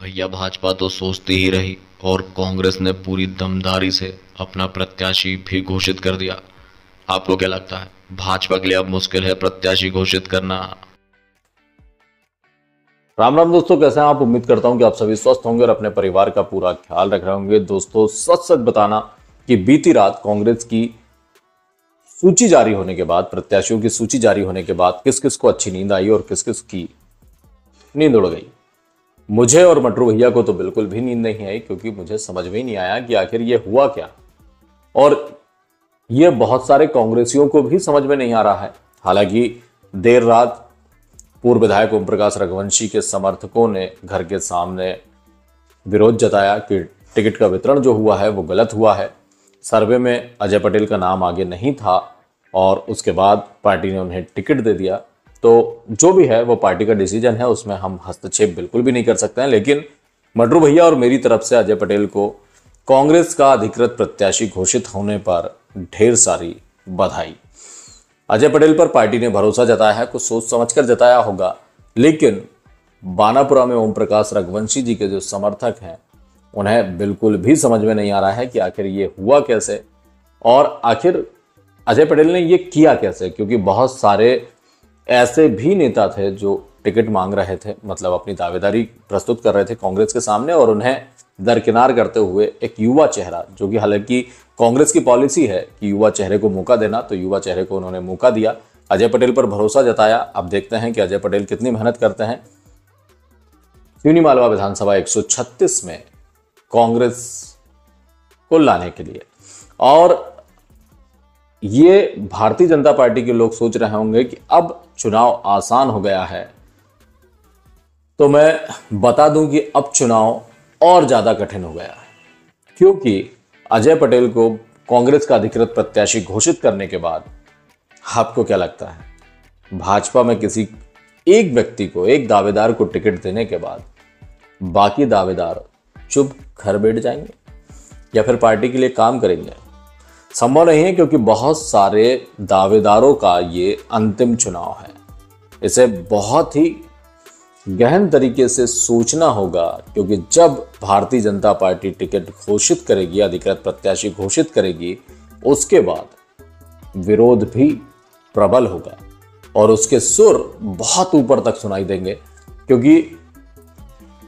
भैया भाजपा तो सोचती ही रही और कांग्रेस ने पूरी दमदारी से अपना प्रत्याशी भी घोषित कर दिया। आपको क्या लगता है, भाजपा के लिए अब मुश्किल है प्रत्याशी घोषित करना? राम राम दोस्तों, कैसे हैं आप। उम्मीद करता हूं कि आप सभी स्वस्थ होंगे और अपने परिवार का पूरा ख्याल रख रहे होंगे। दोस्तों, सच सच बताना कि बीती रात कांग्रेस की सूची जारी होने के बाद, प्रत्याशियों की सूची जारी होने के बाद किस किस को अच्छी नींद आई और किस किस की नींद उड़ गई। मुझे और मटरू भैया को तो बिल्कुल भी नींद नहीं आई, क्योंकि मुझे समझ में ही नहीं आया कि आखिर ये हुआ क्या। और ये बहुत सारे कांग्रेसियों को भी समझ में नहीं आ रहा है। हालांकि देर रात पूर्व विधायक ओम प्रकाश रघुवंशी के समर्थकों ने घर के सामने विरोध जताया कि टिकट का वितरण जो हुआ है वो गलत हुआ है। सर्वे में अजय पटेल का नाम आगे नहीं था और उसके बाद पार्टी ने उन्हें टिकट दे दिया। तो जो भी है वो पार्टी का डिसीजन है, उसमें हम हस्तक्षेप बिल्कुल भी नहीं कर सकते हैं। लेकिन मटरू भैया और मेरी तरफ से अजय पटेल को कांग्रेस का अधिकृत प्रत्याशी घोषित होने पर ढेर सारी बधाई। अजय पटेल पर पार्टी ने भरोसा जताया है, कुछ सोच समझकर जताया होगा। लेकिन बानापुरा में ओम प्रकाश रघुवंशी जी के जो समर्थक हैं, उन्हें बिल्कुल भी समझ में नहीं आ रहा है कि आखिर ये हुआ कैसे और आखिर अजय पटेल ने ये किया कैसे। क्योंकि बहुत सारे ऐसे भी नेता थे जो टिकट मांग रहे थे, मतलब अपनी दावेदारी प्रस्तुत कर रहे थे कांग्रेस के सामने, और उन्हें दरकिनार करते हुए एक युवा चेहरा, जो कि हालांकि कांग्रेस की पॉलिसी है कि युवा चेहरे को मौका देना, तो युवा चेहरे को उन्होंने मौका दिया, अजय पटेल पर भरोसा जताया। अब देखते हैं कि अजय पटेल कितनी मेहनत करते हैं सिवनी मालवा विधानसभा 136 में कांग्रेस को लाने के लिए। और ये भारतीय जनता पार्टी के लोग सोच रहे होंगे कि अब चुनाव आसान हो गया है, तो मैं बता दूं कि अब चुनाव और ज्यादा कठिन हो गया है। क्योंकि अजय पटेल को कांग्रेस का अधिकृत प्रत्याशी घोषित करने के बाद आपको क्या लगता है, भाजपा में किसी एक व्यक्ति को, एक दावेदार को टिकट देने के बाद बाकी दावेदार चुप घर बैठ जाएंगे या फिर पार्टी के लिए काम करेंगे? संभव नहीं है, क्योंकि बहुत सारे दावेदारों का ये अंतिम चुनाव है। इसे बहुत ही गहन तरीके से सोचना होगा, क्योंकि जब भारतीय जनता पार्टी टिकट घोषित करेगी, अधिकृत प्रत्याशी घोषित करेगी, उसके बाद विरोध भी प्रबल होगा और उसके सुर बहुत ऊपर तक सुनाई देंगे। क्योंकि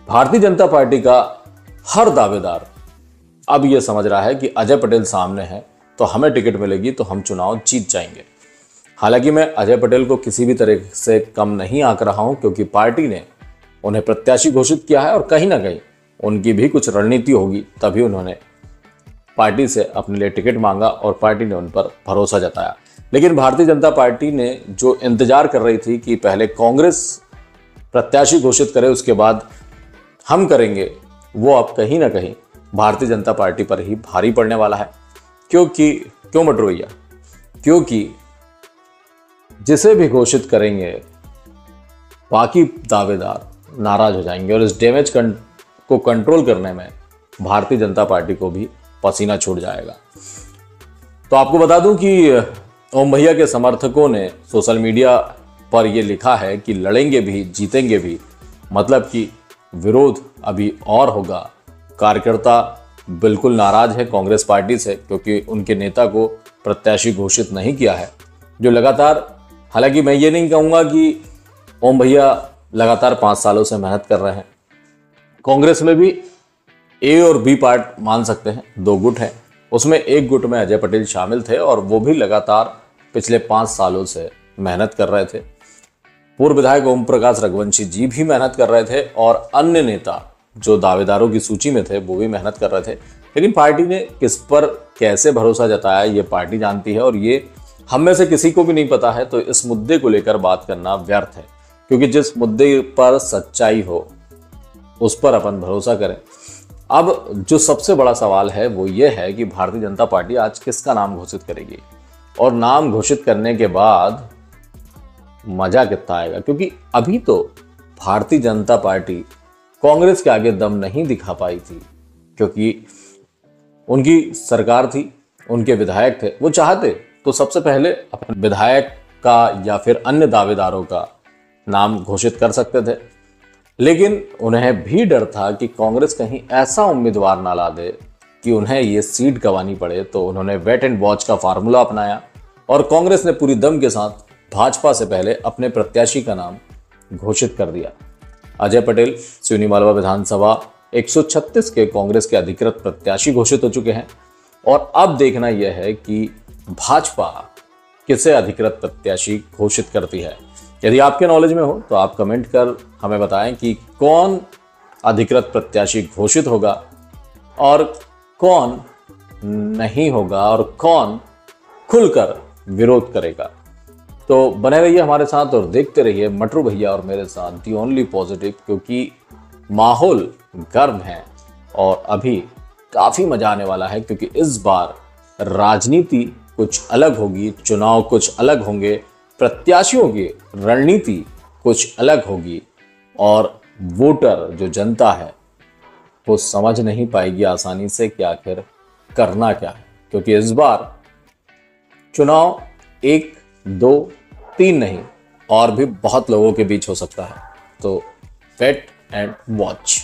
भारतीय जनता पार्टी का हर दावेदार अब यह समझ रहा है कि अजय पटेल सामने है तो हमें टिकट मिलेगी तो हम चुनाव जीत जाएंगे। हालांकि मैं अजय पटेल को किसी भी तरह से कम नहीं आंक रहा हूं, क्योंकि पार्टी ने उन्हें प्रत्याशी घोषित किया है और कहीं ना कहीं उनकी भी कुछ रणनीति होगी, तभी उन्होंने पार्टी से अपने लिए टिकट मांगा और पार्टी ने उन पर भरोसा जताया। लेकिन भारतीय जनता पार्टी ने जो इंतजार कर रही थी कि पहले कांग्रेस प्रत्याशी घोषित करे उसके बाद हम करेंगे, वो अब कहीं ना कहीं भारतीय जनता पार्टी पर ही भारी पड़ने वाला है। क्यों मटरू भैया? क्योंकि जिसे भी घोषित करेंगे बाकी दावेदार नाराज हो जाएंगे और इस डैमेज को कंट्रोल करने में भारतीय जनता पार्टी को भी पसीना छूट जाएगा। तो आपको बता दूं कि ओम भैया के समर्थकों ने सोशल मीडिया पर यह लिखा है कि लड़ेंगे भी जीतेंगे भी, मतलब कि विरोध अभी और होगा। कार्यकर्ता बिल्कुल नाराज है कांग्रेस पार्टी से, क्योंकि उनके नेता को प्रत्याशी घोषित नहीं किया है। जो लगातार, हालांकि मैं ये नहीं कहूंगा कि ओम भैया लगातार 5 सालों से मेहनत कर रहे हैं। कांग्रेस में भी ए और बी पार्ट मान सकते हैं, 2 गुट हैं। उसमें एक गुट में अजय पटेल शामिल थे और वो भी लगातार पिछले 5 सालों से मेहनत कर रहे थे। पूर्व विधायक ओम प्रकाश रघुवंशी जी भी मेहनत कर रहे थे और अन्य नेता जो दावेदारों की सूची में थे वो भी मेहनत कर रहे थे। लेकिन पार्टी ने किस पर कैसे भरोसा जताया ये पार्टी जानती है और ये हम में से किसी को भी नहीं पता है। तो इस मुद्दे को लेकर बात करना व्यर्थ है, क्योंकि जिस मुद्दे पर सच्चाई हो उस पर अपन भरोसा करें। अब जो सबसे बड़ा सवाल है वो ये है कि भारतीय जनता पार्टी आज किसका नाम घोषित करेगी और नाम घोषित करने के बाद मजा कितना आएगा। क्योंकि अभी तो भारतीय जनता पार्टी कांग्रेस के आगे दम नहीं दिखा पाई थी, क्योंकि उनकी सरकार थी, उनके विधायक थे। वो चाहते तो सबसे पहले अपने विधायक का या फिर अन्य दावेदारों का नाम घोषित कर सकते थे। लेकिन उन्हें भी डर था कि कांग्रेस कहीं ऐसा उम्मीदवार ना ला दे कि उन्हें ये सीट गंवानी पड़े, तो उन्होंने वेट एंड वॉच का फार्मूला अपनाया और कांग्रेस ने पूरी दम के साथ भाजपा से पहले अपने प्रत्याशी का नाम घोषित कर दिया। अजय पटेल सिवनी मालवा विधानसभा 136 के कांग्रेस के अधिकृत प्रत्याशी घोषित हो चुके हैं और अब देखना यह है कि भाजपा किसे अधिकृत प्रत्याशी घोषित करती है। यदि आपके नॉलेज में हो तो आप कमेंट कर हमें बताएं कि कौन अधिकृत प्रत्याशी घोषित होगा और कौन नहीं होगा और कौन खुलकर विरोध करेगा। तो बने रहिए हमारे साथ और देखते रहिए मटरू भैया और मेरे साथ दी ओनली पॉजिटिव, क्योंकि माहौल गर्म है और अभी काफी मजा आने वाला है, क्योंकि इस बार राजनीति कुछ अलग होगी, चुनाव कुछ अलग होंगे, प्रत्याशियों की रणनीति कुछ अलग होगी और वोटर जो जनता है वो समझ नहीं पाएगी आसानी से कि आखिर करना क्या है, क्योंकि इस बार चुनाव 1, 2, 3 नहीं और भी बहुत लोगों के बीच हो सकता है। तो वेट एंड वॉच।